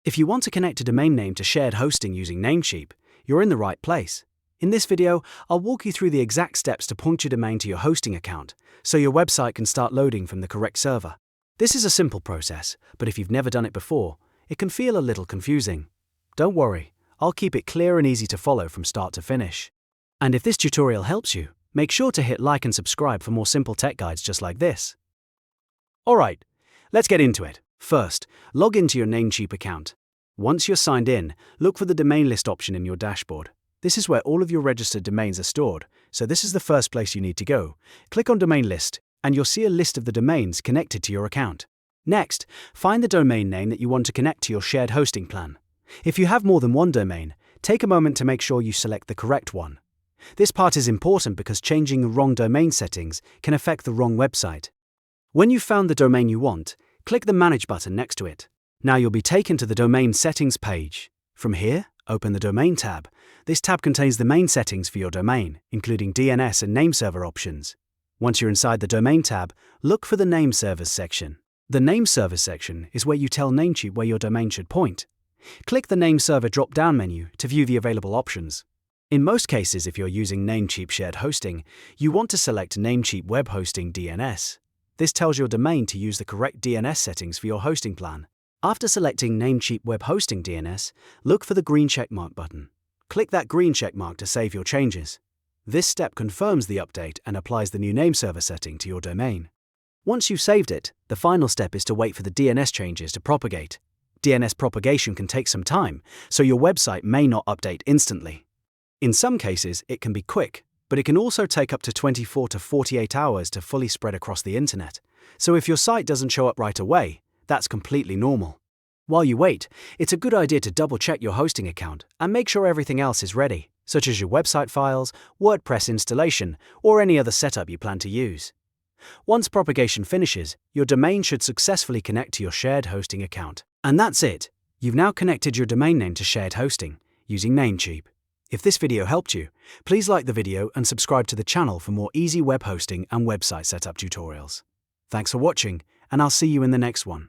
If you want to connect a domain name to shared hosting using Namecheap, you're in the right place. In this video, I'll walk you through the exact steps to point your domain to your hosting account, so your website can start loading from the correct server. This is a simple process, but if you've never done it before, it can feel a little confusing. Don't worry, I'll keep it clear and easy to follow from start to finish. And if this tutorial helps you, make sure to hit like and subscribe for more simple tech guides just like this. Alright, let's get into it. First, log into your Namecheap account. Once you're signed in, look for the domain list option in your dashboard. This is where all of your registered domains are stored, so this is the first place you need to go. Click on Domain List, and you'll see a list of the domains connected to your account. Next, find the domain name that you want to connect to your shared hosting plan. If you have more than one domain, take a moment to make sure you select the correct one. This part is important because changing the wrong domain settings can affect the wrong website. When you've found the domain you want, click the Manage button next to it. Now you'll be taken to the Domain Settings page. From here, open the Domain tab. This tab contains the main settings for your domain, including DNS and Nameserver options. Once you're inside the Domain tab, look for the Nameservers section. The Nameservers section is where you tell Namecheap where your domain should point. Click the Nameserver drop-down menu to view the available options. In most cases, if you're using Namecheap shared hosting, you want to select Namecheap Web Hosting DNS. This tells your domain to use the correct DNS settings for your hosting plan. After selecting Namecheap Web Hosting DNS, look for the green checkmark button. Click that green checkmark to save your changes. This step confirms the update and applies the new Nameserver setting to your domain. Once you've saved it, the final step is to wait for the DNS changes to propagate. DNS propagation can take some time, so your website may not update instantly. In some cases, it can be quick, but it can also take up to 24 to 48 hours to fully spread across the internet. So if your site doesn't show up right away, that's completely normal. While you wait, it's a good idea to double-check your hosting account and make sure everything else is ready, such as your website files, WordPress installation, or any other setup you plan to use. Once propagation finishes, your domain should successfully connect to your shared hosting account. And that's it. You've now connected your domain name to shared hosting using Namecheap. If this video helped you, please like the video and subscribe to the channel for more easy web hosting and website setup tutorials. Thanks for watching, and I'll see you in the next one.